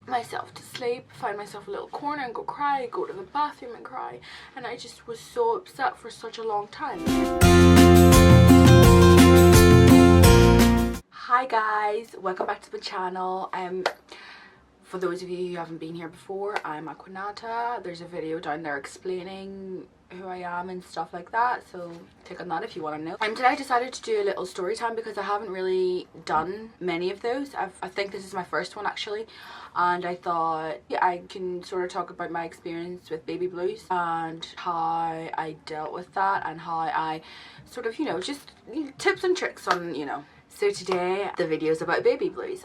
myself to sleep, find myself a little corner and go cry, go to the bathroom and cry, and I just was so upset for such a long time. Hi guys, welcome back to the channel. For those of you who haven't been here before, I'm Aquinatta. There's a video down there explaining who I am and stuff like that, so click on that if you want to know. Today I decided to do a little story time because I haven't really done many of those. I think this is my first one actually, and I thought I can sort of talk about my experience with baby blues and how I dealt with that and how I sort of, just tips and tricks on, So today the video is about baby blues,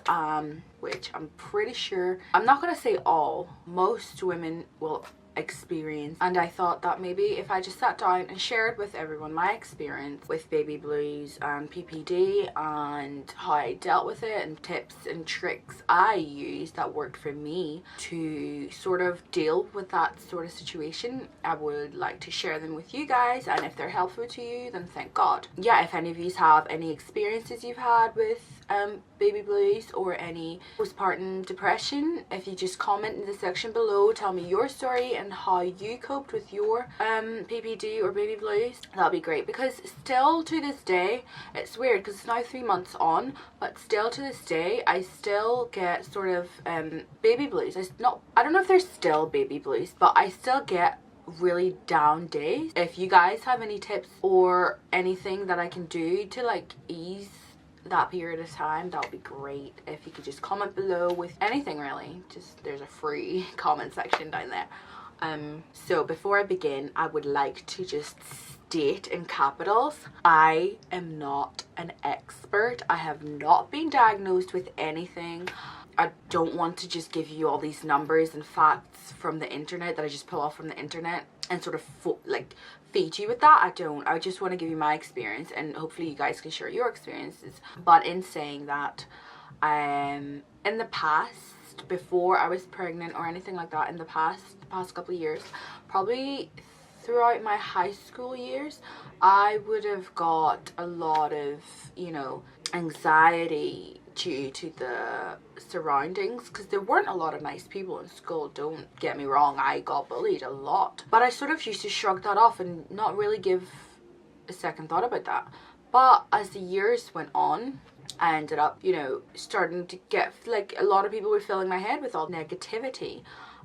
which I'm pretty sure, I'm not going to say all, most women will experience, and I thought that maybe if I just sat down and shared with everyone my experience with baby blues and PPD and how I dealt with it and tips and tricks I used that worked for me to sort of deal with that sort of situation, I would like to share them with you guys, and if they're helpful to you then thank God. Yeah, if any of you have any experiences you've had with baby blues or any postpartum depression, if you just comment in the section below, tell me your story and how you coped with your PPD or baby blues, that'll be great. Because still to this day, it's weird because it's now 3 months on, but still to this day I still get sort of baby blues. I don't know if they're still baby blues, but I still get really down days. If you guys have any tips or anything that I can do to like ease that period of time, that would be great. If you could just comment below with anything really, just there's a free comment section down there. So before I begin, I would like to just state in capitals, I am not an expert. I have not been diagnosed with anything. I don't want to just give you all these numbers and facts from the internet that I just pull off from the internet and sort of feed you with that. I just want to give you my experience, and hopefully you guys can share your experiences. But in saying that, in the past, before I was pregnant or anything like that, in the past couple of years, probably throughout my high school years, I would have got a lot of, anxiety due to the surroundings, because there weren't a lot of nice people in school. Don't get me wrong, I got bullied a lot, but I sort of used to shrug that off and not really give a second thought about that. But as the years went on, I ended up, starting to get, like, a lot of people were filling my head with all negativity,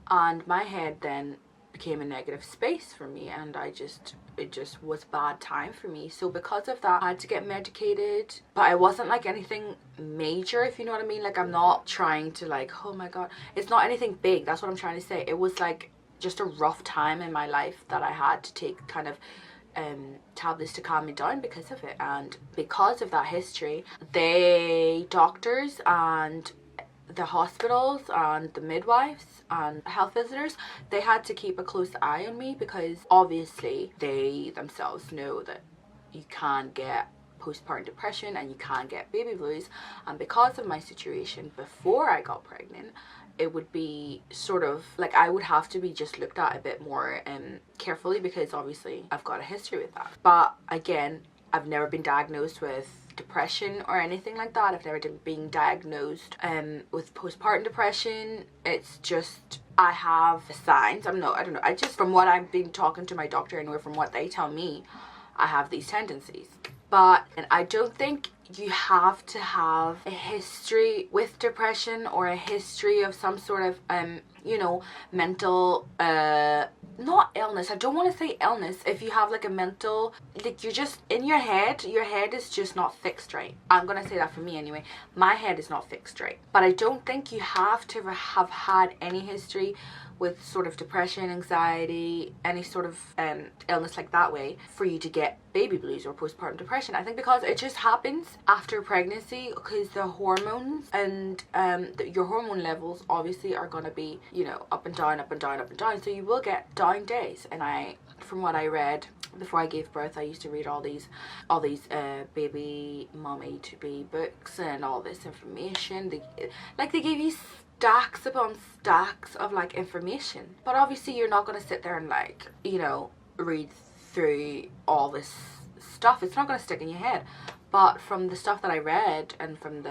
and my head then became a negative space for me, and it just was bad time for me. So because of that, I had to get medicated, but it wasn't like anything major, if you know what I mean. Like, I'm not trying to like, oh my god, it's not anything big, that's what I'm trying to say. It was like just a rough time in my life that I had to take kind of tablets to calm me down because of it. And because of that history, doctors and the hospitals and the midwives and health visitors, they had to keep a close eye on me, because obviously they themselves know that you can get postpartum depression and you can get baby blues. And because of my situation before I got pregnant, it would be sort of like I would have to be just looked at a bit more carefully, because obviously I've got a history with that. But again, I've never been diagnosed with depression or anything like that. I've never been diagnosed with postpartum depression. It's just I have signs. I don't know. I just, from what I've been talking to my doctor anyway, from what they tell me, I have these tendencies. And I don't think you have to have a history with depression or a history of some sort of mental not illness. I don't want to say illness. If you have like a mental, like, you're just in your head is just not fixed right. I'm gonna say that for me anyway. My head is not fixed right. But I don't think you have to have had any history with sort of depression, anxiety, any sort of illness like that way for you to get baby blues or postpartum depression. I think because it just happens after pregnancy, because the hormones and your hormone levels obviously are going to be, up and down, up and down, up and down. So you will get down days. And from what I read before I gave birth, I used to read all these baby mommy to be books and all this information. They gave you stacks upon stacks of like information, but obviously you're not going to sit there and like, read through all this stuff. It's not going to stick in your head. But from the stuff that I read and from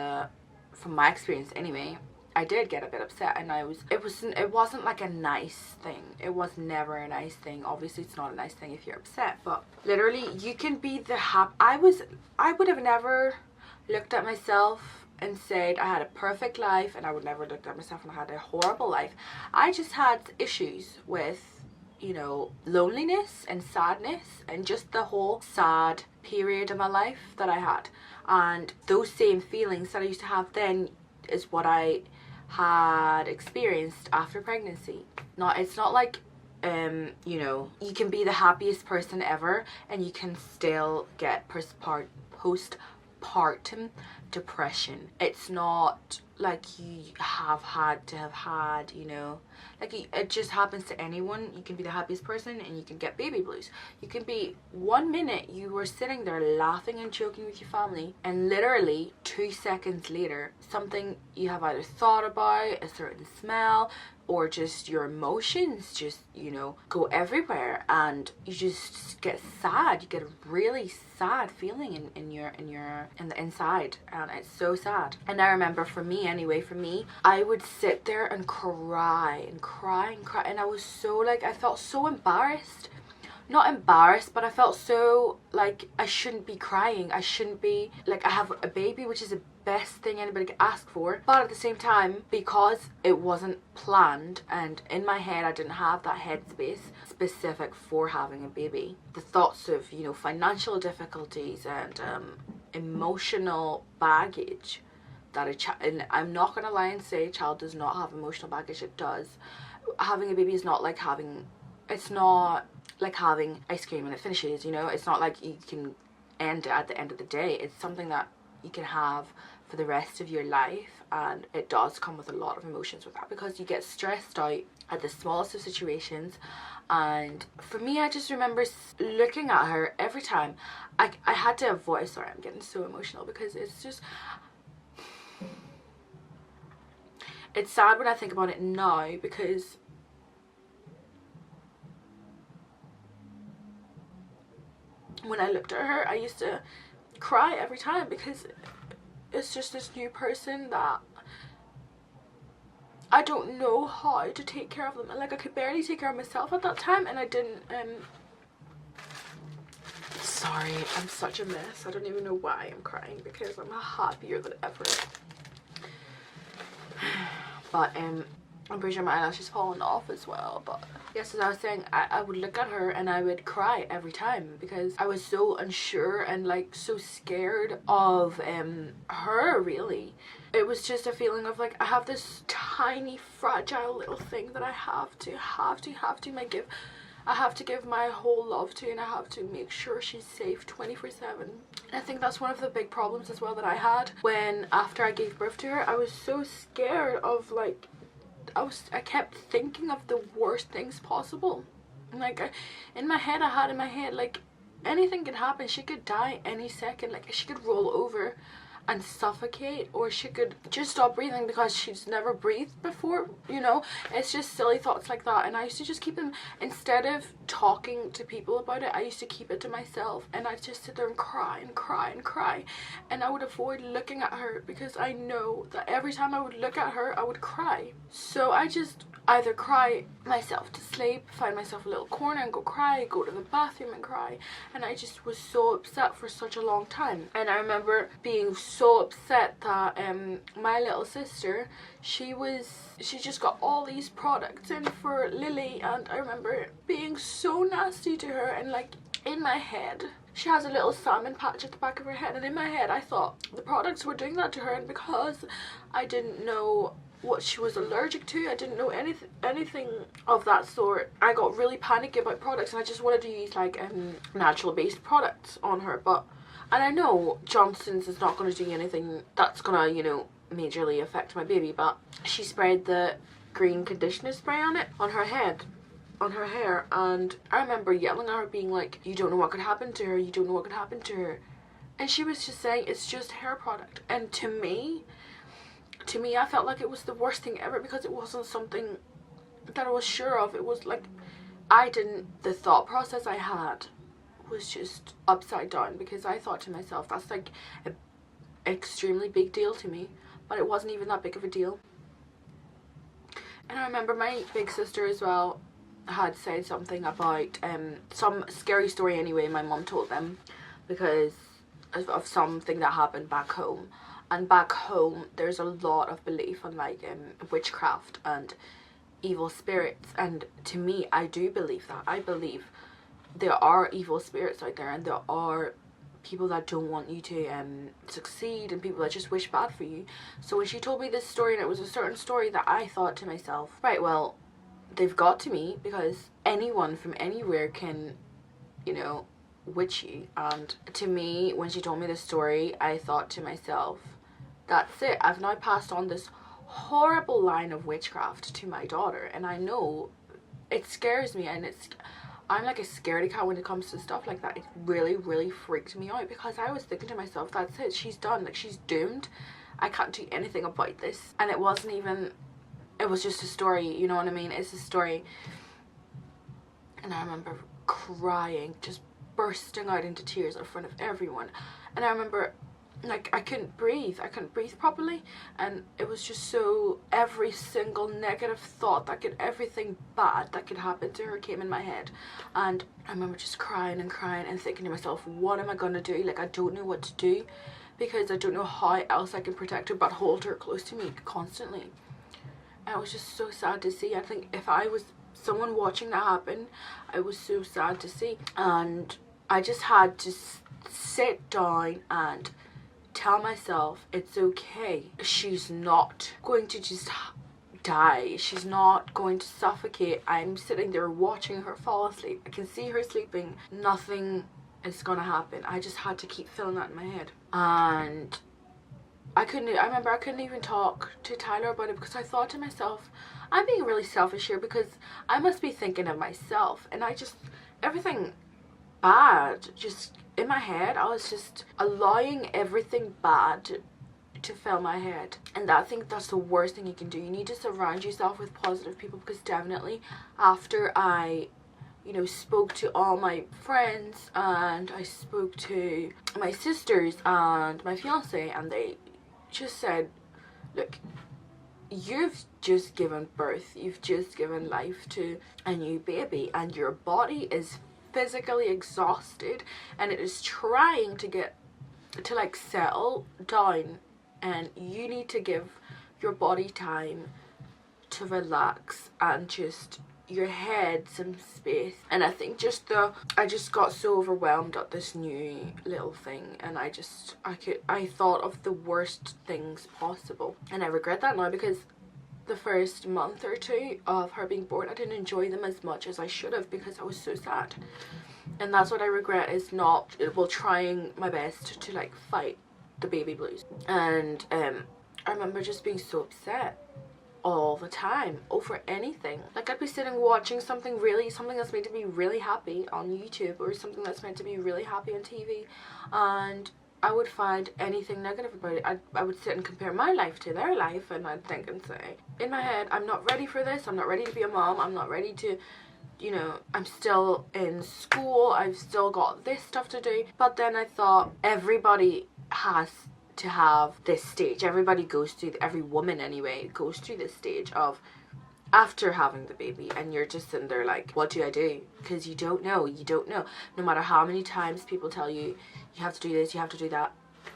my experience anyway, I did get a bit upset, and it wasn't like a nice thing. It was never a nice thing. Obviously it's not a nice thing if you're upset, but literally you can be the I would have never looked at myself and said I had a perfect life, and I would never look at myself and I had a horrible life. I just had issues with, you know, loneliness and sadness and just the whole sad period of my life that I had. And those same feelings that I used to have then is what I had experienced after pregnancy. It's not like, you know, you can be the happiest person ever and you can still get postpartum depression. It's not like you have had, you know, like it just happens to anyone. You can be the happiest person and you can get baby blues. You can be, 1 minute you were sitting there laughing and joking with your family, and literally 2 seconds later something you have either thought about, a certain smell, or just your emotions just, you know, go everywhere, and you just get sad. You get a really sad feeling in the inside, and it's so sad. And I remember for me I would sit there and cry and cry and cry, and I was so like, I felt so embarrassed. Not embarrassed, but I felt so like I shouldn't be crying. I shouldn't be, like, I have a baby, which is the best thing anybody could ask for. But at the same time, because it wasn't planned and in my head I didn't have that headspace specific for having a baby, the thoughts of, you know, financial difficulties and emotional baggage that and I'm not gonna lie and say a child does not have emotional baggage. It does. Having a baby is not like it's not like having ice cream and it finishes, you know. It's not like you can end it at the end of the day. It's something that you can have for the rest of your life, and it does come with a lot of emotions with that, because you get stressed out at the smallest of situations. And for me, I just remember looking at her every time. I had to avoid, sorry, I'm getting so emotional because it's just, it's sad when I think about it now, because when I looked at her I used to cry every time, because it's just this new person that I don't know how to take care of them. And like, I could barely take care of myself at that time, and I didn't. Sorry, I'm such a mess. I don't even know why I'm crying, because I'm happier than ever. But I'm pretty sure my eyelashes fallen off as well. But yes, as I was saying, I would look at her and I would cry every time, because I was so unsure and like so scared of her, really. It was just a feeling of like, I have this tiny fragile little thing that I have to I have to give my whole love to, and I have to make sure she's safe 24/7. And I think that's one of the big problems as well that I had when, after I gave birth to her, I was so scared of like, I kept thinking of the worst things possible. Like, in my head like, anything could happen. She could die any second. Like, she could roll over and suffocate, or she could just stop breathing because she's never breathed before, you know. It's just silly thoughts like that, and I used to just keep them, instead of talking to people about it, I used to keep it to myself, and I'd just sit there and cry and cry and cry, and I would avoid looking at her, because I know that every time I would look at her I would cry. So I just either cry myself to sleep, find myself a little corner and go cry, go to the bathroom and cry, and I just was so upset for such a long time. And I remember being so upset that my little sister, she just got all these products in for Lily, and I remember being so nasty to her, and like, in my head, she has a little salmon patch at the back of her head, and in my head I thought the products were doing that to her, and because I didn't know what she was allergic to, I didn't know anything of that sort, I got really panicky about products, and I just wanted to use like natural based products on her. And I know Johnson's is not going to do anything that's gonna, you know, majorly affect my baby, but she sprayed the green conditioner spray on her head, on her hair, and I remember yelling at her, being like, you don't know what could happen to her, you don't know what could happen to her. And she was just saying, it's just hair product. And to me I felt like it was the worst thing ever, because it wasn't something that I was sure of. It was like, the thought process I had was just upside down, because I thought to myself, that's like an extremely big deal to me, but it wasn't even that big of a deal. And I remember my big sister as well had said something about some scary story anyway my mum told them because of something that happened back home. And back home there's a lot of belief on like witchcraft and evil spirits, and to me I do believe that. I believe there are evil spirits out there, and there are people that don't want you to succeed, and people that just wish bad for you. So when she told me this story, and it was a certain story, that I thought to myself, right, well, they've got to me, because anyone from anywhere can, you know, witch you. And to me, when she told me this story, I thought to myself, that's it, I've now passed on this horrible line of witchcraft to my daughter. And I know it scares me, and I'm like a scaredy cat when it comes to stuff like that. It really, really freaked me out, because I was thinking to myself, that's it, she's done, like she's doomed. I can't do anything about this. And it wasn't even, it was just a story, you know what I mean? It's a story. And I remember crying, just bursting out into tears in front of everyone. And I remember, like, I couldn't breathe properly, and it was just so, every single negative thought that could, everything bad that could happen to her came in my head. And I remember just crying and crying and thinking to myself, what am I gonna do? Like, I don't know what to do, because I don't know how else I can protect her but hold her close to me constantly. And it was just so sad to see. I think if I was someone watching that happen, I was so sad to see. And I just had to sit down and tell myself it's okay. She's not going to just die. She's not going to suffocate. I'm sitting there watching her fall asleep. I can see her sleeping. Nothing is gonna happen. I just had to keep feeling that in my head. And I remember I couldn't even talk to Tyler about it, because I thought to myself, I'm being really selfish here, because I must be thinking of myself. And I just, everything bad just in my head, I was just allowing everything bad to fill my head. And I think that's the worst thing you can do. You need to surround yourself with positive people, because definitely after I, you know, spoke to all my friends, and I spoke to my sisters and my fiance, and they just said, look, you've just given birth, you've just given life to a new baby, and your body is physically exhausted, and it is trying to get to like settle down, and you need to give your body time to relax and just your head some space. And I think I just got so overwhelmed at this new little thing, and I thought of the worst things possible, and I regret that now, because the first month or two of her being born, I didn't enjoy them as much as I should have, because I was so sad. And that's what I regret, is not, well, trying my best to like fight the baby blues. And I remember just being so upset all the time over anything. Like, I'd be sitting watching something that's meant to be really happy on YouTube, or something that's meant to be really happy on TV, and I would find anything negative about it. I would sit and compare my life to their life, and I'd think and say, in my head, I'm not ready for this, I'm not ready to be a mom, I'm not ready to, you know, I'm still in school, I've still got this stuff to do. But then I thought, everybody has to have this stage. Everybody goes through, every woman anyway, goes through this stage of after having the baby, and you're just sitting there like, what do I do? Because you don't know. No matter how many times people tell you, you have to do this, you have to do that,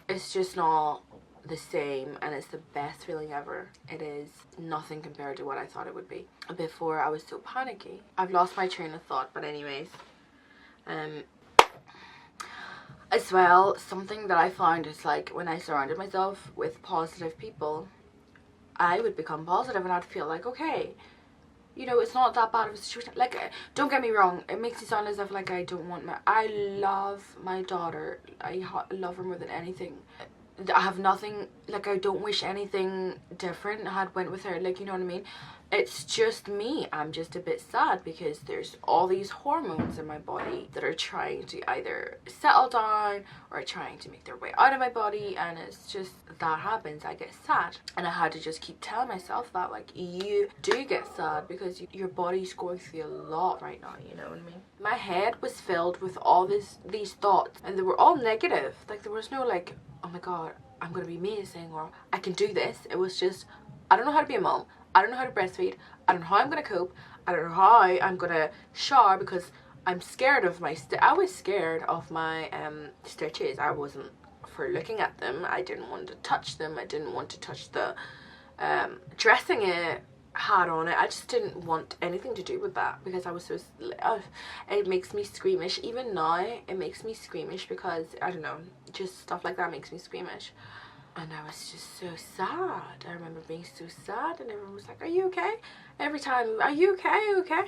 it's just not the same, and it's the best feeling ever. It is nothing compared to what I thought it would be. Before, I was so panicky. I've lost my train of thought, but anyways, as well, something that I found is, like, when I surrounded myself with positive people, I would become positive, and I'd feel like, okay, you know, it's not that bad of a situation. Like, don't get me wrong, it makes it sound as if, like, I don't want I love my daughter. I love her more than anything. I have nothing, like, I don't wish anything different had went with her, like, you know what I mean? It's just me. I'm just a bit sad, because there's all these hormones in my body that are trying to either settle down or trying to make their way out of my body, and it's just, that happens, I get sad. And I had to just keep telling myself that, like, you do get sad, because your body's going through a lot right now, you know what I mean? My head was filled with all these thoughts, and they were all negative. Like, there was no, like, oh my god, I'm gonna be amazing, or I can do this. It was just, I don't know how to be a mom, I don't know how to breastfeed, I don't know how I'm gonna cope, I don't know how I'm gonna shower because I'm scared of my I was scared of my stitches. I wasn't for looking at them. I didn't want to touch them. I didn't want to touch the dressing it had on it. I just didn't want anything to do with that because I was so it makes me squeamish. Even now it makes me squeamish because I don't know, just stuff like that makes me squeamish. And I was just so sad. I remember being so sad, and everyone was like, are you okay? Every time, are you okay? Are you okay? And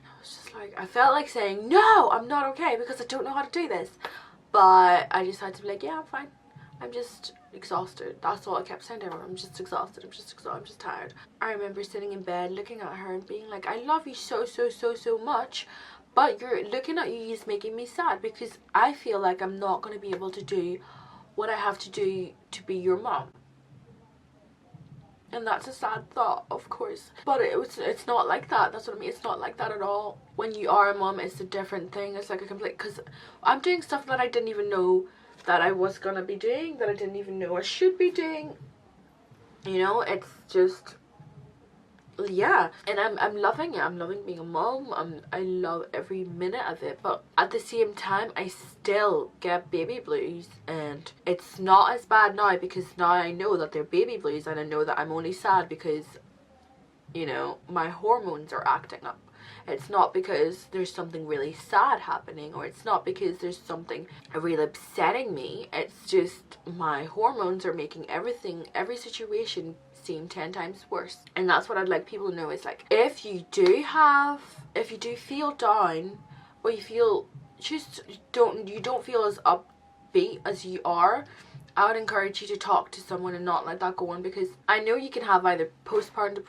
I was just like, I felt like saying, no, I'm not okay because I don't know how to do this. But I just had to be like, yeah, I'm fine. I'm just exhausted. That's all I kept saying to everyone. I'm just exhausted. I'm just exhausted. I'm just tired. I remember sitting in bed looking at her and being like, I love you so, so, so, so much. But you're looking at you is making me sad because I feel like I'm not going to be able to do what I have to do to be your mom. And that's a sad thought, of course, but it's not like that. That's what I mean. It's not like that at all. When you are a mom, it's a different thing. It's like a complete, because I'm doing stuff that I didn't even know that I was gonna be doing, that I didn't even know I should be doing, you know. It's just, yeah, and I'm loving it. I'm loving being a mom. I love every minute of it, but at the same time I still get baby blues, and it's not as bad now because now I know that they're baby blues, and I know that I'm only sad because, you know, my hormones are acting up. It's not because there's something really sad happening, or it's not because there's something really upsetting me. It's just my hormones are making every situation seem 10 times worse. And that's what I'd like people to know is like, if you do feel down, or you feel you don't feel as upbeat as you are, I would encourage you to talk to someone and not let that go on, because I know you can have either postpartum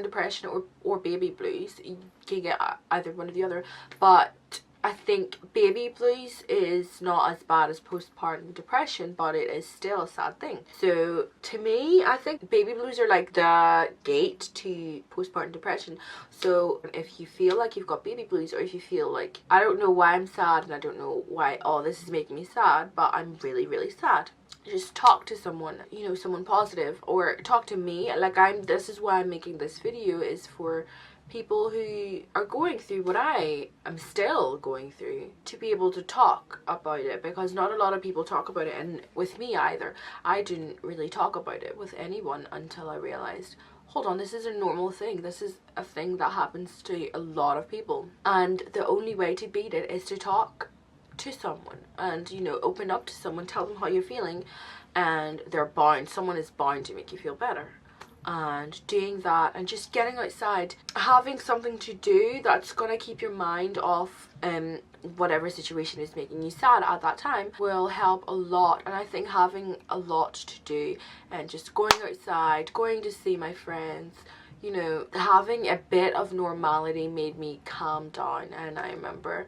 depression or baby blues. You can get either one or the other, but I think baby blues is not as bad as postpartum depression, but it is still a sad thing. So to me, I think baby blues are like the gate to postpartum depression. So if you feel like you've got baby blues, or if you feel like, I don't know why I'm sad and I don't know why all this is making me sad, but I'm really, really sad, just talk to someone, you know, someone positive, or talk to me. Like, this is why I'm making this video, is for people who are going through what I am still going through, to be able to talk about it, because not a lot of people talk about it. And with me either, I didn't really talk about it with anyone until I realized, hold on, this is a normal thing. This is a thing that happens to a lot of people, and the only way to beat it is to talk to someone and, you know, open up to someone, tell them how you're feeling, and someone is bound to make you feel better. And doing that, and just getting outside, having something to do that's gonna keep your mind off whatever situation is making you sad at that time, will help a lot. And I think having a lot to do, and just going outside, going to see my friends, you know, having a bit of normality made me calm down. And I remember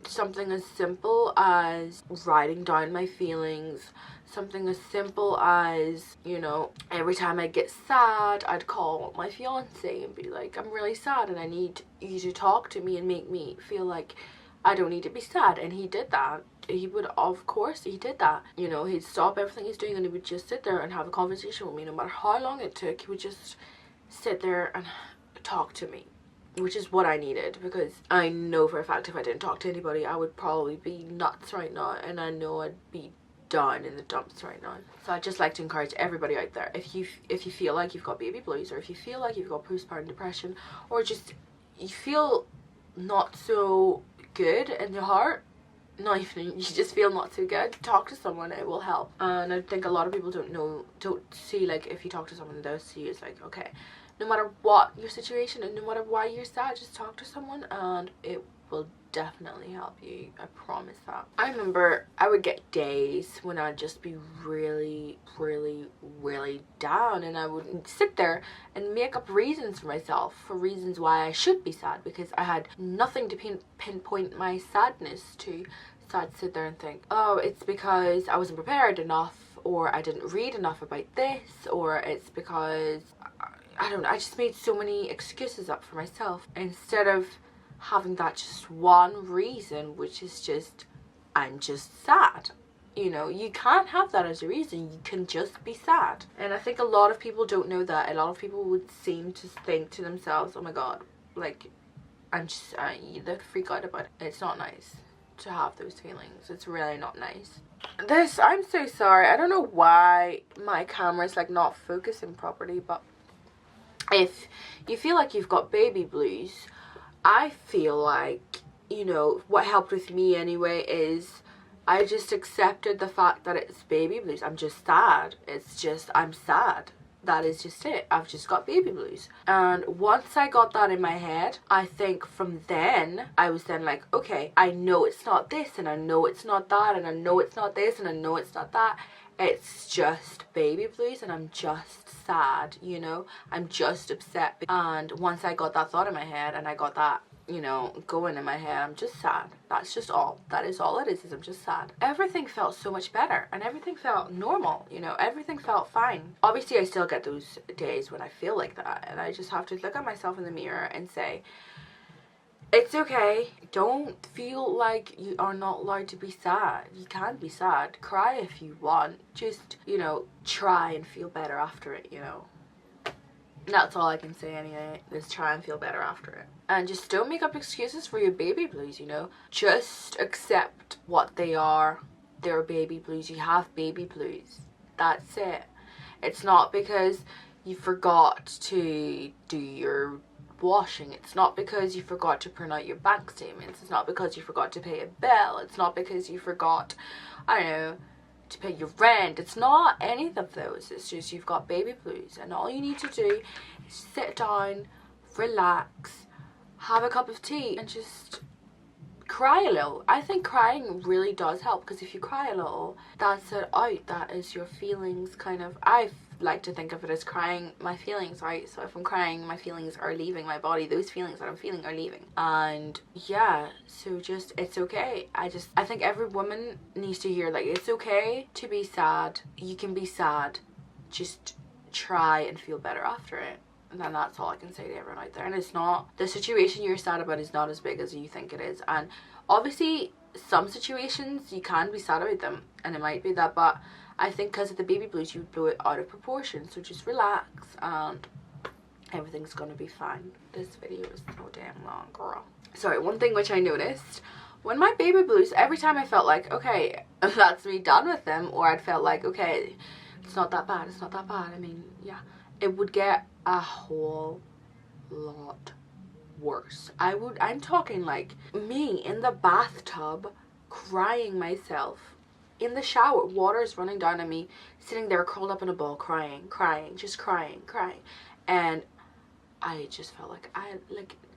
something as simple as writing down my feelings, something as simple as, you know, every time I get sad, I'd call my fiance and be like, I'm really sad and I need you to talk to me and make me feel like I don't need to be sad. And he did that. He would, of course, he did that. You know, he'd stop everything he's doing and he would just sit there and have a conversation with me. No matter how long it took, he would just sit there and talk to me, which is what I needed, because I know for a fact if I didn't talk to anybody, I would probably be nuts right now, and I know I'd be down in the dumps right now. So I'd just like to encourage everybody out there, if you feel like you've got baby blues, or if you feel like you've got postpartum depression, or just you feel not so good in your heart, not even, you just feel not so good, talk to someone. It will help. And I think a lot of people don't see, like, if you talk to someone, they'll see it's like, okay, no matter what your situation and no matter why you're sad, just talk to someone and it will definitely help you. I promise that. I remember I would get days when I'd just be really, really, really down, and I would sit there and make up reasons for myself, for reasons why I should be sad, because I had nothing to pinpoint my sadness to. So I'd sit there and think, oh, it's because I wasn't prepared enough, or I didn't read enough about this, or it's because I don't know. I just made so many excuses up for myself instead of having that just one reason, which is just, I'm just sad. You know, you can't have that as a reason. You can just be sad. And I think a lot of people don't know that. A lot of people would seem to think to themselves, oh my god, like, I'm just, they'd freak out about it. It's not nice to have those feelings. It's really not nice. I'm so sorry. I don't know why my camera's like not focusing properly, but if you feel like you've got baby blues, I feel like, you know, what helped with me anyway is I just accepted the fact that it's baby blues. I'm just sad. It's just, I'm sad. That is just it. I've just got baby blues. And once I got that in my head, I think from then, I was then like, okay, I know it's not this, and I know it's not that, and I know it's not this, and I know it's not that. It's just baby blues, and I'm just sad, you know? I'm just upset. And once I got that thought in my head, and I got that, you know, going in my head, I'm just sad. That's just all. That is all it is I'm just sad. Everything felt so much better, and everything felt normal, you know, everything felt fine. Obviously, I still get those days when I feel like that, and I just have to look at myself in the mirror and say, it's okay. Don't feel like you are not allowed to be sad. You can be sad. Cry if you want. Just, you know, try and feel better after it, you know. That's all I can say anyway, is try and feel better after it. And just don't make up excuses for your baby blues, you know. Just accept what they are. They're baby blues. You have baby blues. That's it. It's not because you forgot to do your washing. It's not because you forgot to print out your bank statements. It's not because you forgot to pay a bill. It's not because you forgot, I don't know, to pay your rent. It's not any of those. It's just you've got baby blues, and all you need to do is sit down, relax, have a cup of tea, and just cry a little. I think crying really does help, because if you cry a little, that's it out. That is your feelings kind of, I like to think of it as crying my feelings out. So if I'm crying, my feelings are leaving my body. Those feelings that I'm feeling are leaving. And yeah, so just, it's okay. I think every woman needs to hear, like, it's okay to be sad. You can be sad. Just try and feel better after it. And then that's all I can say to everyone out there. And it's not, the situation you're sad about is not as big as you think it is. And obviously, some situations you can be sad about them, and it might be that, but I think because of the baby blues, you blow it out of proportion. So just relax, and everything's gonna be fine. This video is so damn long, girl. Sorry, one thing which I noticed, when my baby blues, every time I felt like, okay, that's me done with them, or I'd felt like, okay, it's not that bad, it's not that bad. I mean, yeah, it would get a whole lot worse. I'm talking like me in the bathtub, crying myself. In the shower, water's running down on me, sitting there curled up in a ball, crying, just crying. And I just felt like,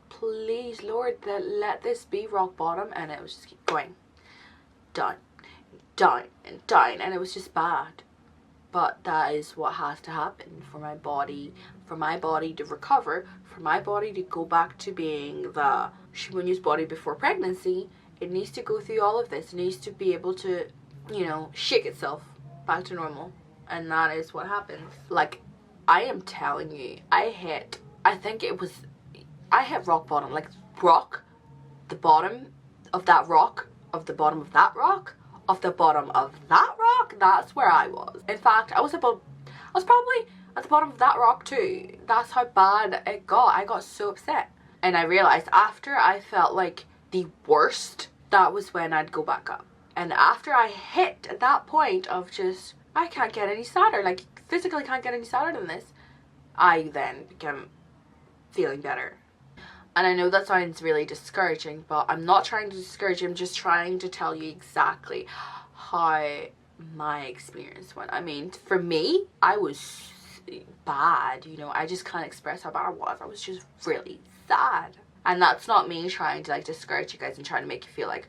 please, Lord, let this be rock bottom. And it was just keep going down, and it was just bad. But that is what has to happen for my body to recover, for my body to go back to being the Shimoni's body before pregnancy. It needs to go through all of this. It needs to be able to, you know, shake itself back to normal. And that is what happens. Like, I am telling you, I hit rock bottom. Like, the bottom of that rock, of the bottom of that rock, of the bottom of that rock. That's where I was. In fact, I was probably at the bottom of that rock too. That's how bad it got. I got so upset. And I realized after I felt like the worst, that was when I'd go back up. And after I hit that point of just, I can't get any sadder, like physically can't get any sadder than this, I then became feeling better. And I know that sounds really discouraging, but I'm not trying to discourage you. I'm just trying to tell you exactly how my experience went. I mean, for me, I was bad, you know. I just can't express how bad I was. I was just really sad. And that's not me trying to like discourage you guys and trying to make you feel like,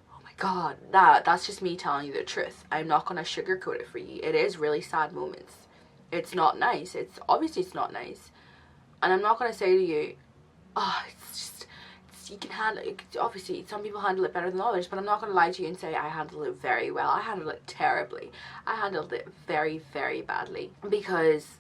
oh my god, that's just me telling you the truth. I'm not going to sugarcoat it for you. It is really sad moments. It's not nice. Obviously it's not nice. And I'm not going to say to you, oh, you can handle it. Obviously, some people handle it better than others, but I'm not going to lie to you and say I handled it very well. I handled it terribly. I handled it very, very badly, because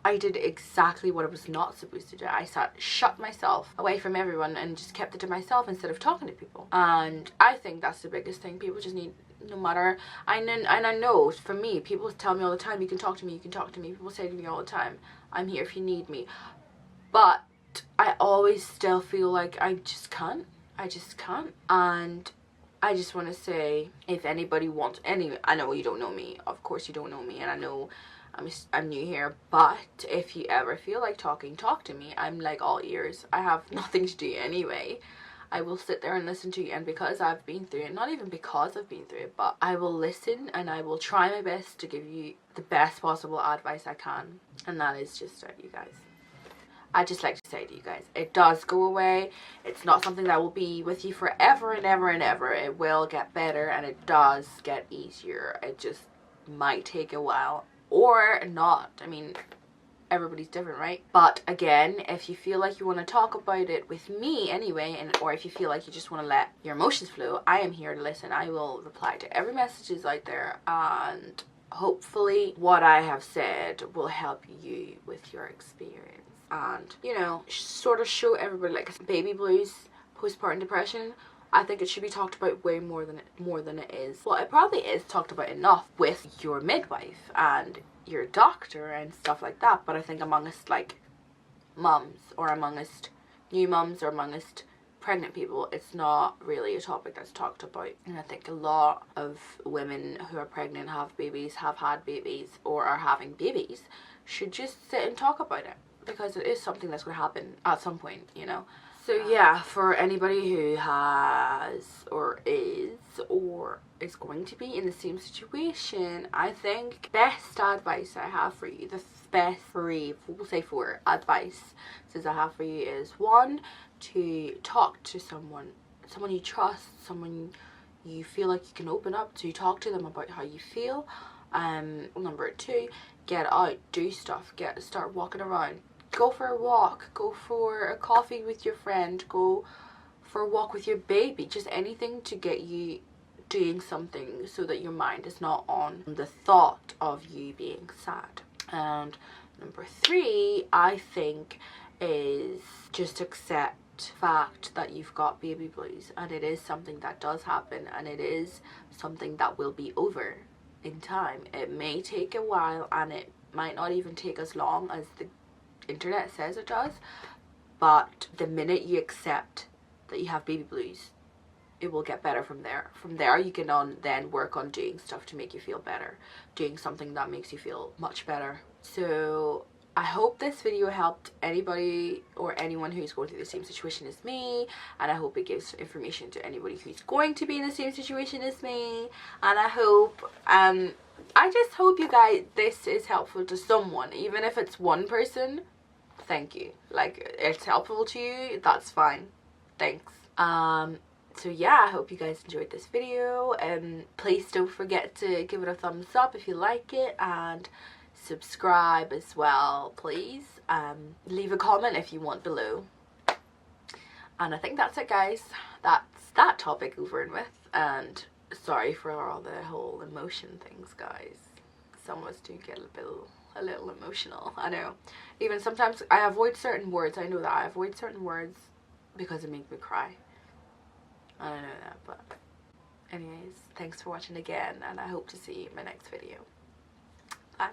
I did exactly what I was not supposed to do. I shut myself away from everyone and just kept it to myself instead of talking to people. And I think that's the biggest thing. People just need no matter, I know for me, people tell me all the time, you can talk to me, you can talk to me. People say to me all the time, I'm here if you need me. But I always still feel like I just can't. And I just want to say, if anybody wants I know you don't know me, of course you don't know me, and I know I'm new here, but if you ever feel like talking, talk to me. I'm like all ears. I have nothing to do anyway. I will sit there and listen to you, and because I've been through it, not even because I've been through it, but I will listen and I will try my best to give you the best possible advice I can. And that is just it, you guys. I just like to say to you guys, it does go away. It's not something that will be with you forever and ever and ever. It will get better, and it does get easier. It just might take a while or not. I mean, everybody's different, right? But again, if you feel like you want to talk about it with me anyway, or if you feel like you just want to let your emotions flow, I am here to listen. I will reply to every message out there, and hopefully what I have said will help you with your experience. And, you know, sort of show everybody, like, baby blues, postpartum depression. I think it should be talked about way more than it is. Well, it probably is talked about enough with your midwife and your doctor and stuff like that, but I think amongst like mums, or amongst new mums, or amongst pregnant people, it's not really a topic that's talked about. And I think a lot of women who are pregnant, have babies, have had babies, or are having babies should just sit and talk about it, because it is something that's going to happen at some point, you know. So yeah, for anybody who has or is going to be in the same situation, I think best advice I have for you, the best three, we'll say four advice I have for you is: one, to talk to someone you trust, someone you feel like you can open up to, talk to them about how you feel. Number two, get out, do stuff, start walking around. Go for a walk, go for a coffee with your friend, go for a walk with your baby, just anything to get you doing something so that your mind is not on the thought of you being sad. And number three, I think, is just accept the fact that you've got baby blues, and it is something that does happen, and it is something that will be over in time. It may take a while, and it might not even take as long as the internet says it does, but the minute you accept that you have baby blues, it will get better from there. From there you can then work on doing stuff to make you feel better, doing something that makes you feel much better. So I hope this video helped anybody or anyone who's going through the same situation as me, and I hope it gives information to anybody who's going to be in the same situation as me. And I hope I just hope you guys, this is helpful to someone, even if it's one person. Thank you. Like, it's helpful to you, that's fine. Thanks. So yeah, I hope you guys enjoyed this video, and please don't forget to give it a thumbs up if you like it, and subscribe as well, please. Leave a comment if you want below. And I think that's it, guys. That's that topic over and with. And sorry for all the whole emotion things, guys. Some of us do get a little emotional, I know. Even sometimes I avoid certain words. I know that I avoid certain words because it makes me cry. I don't know that, but anyways, thanks for watching again, and I hope to see you in my next video. Bye.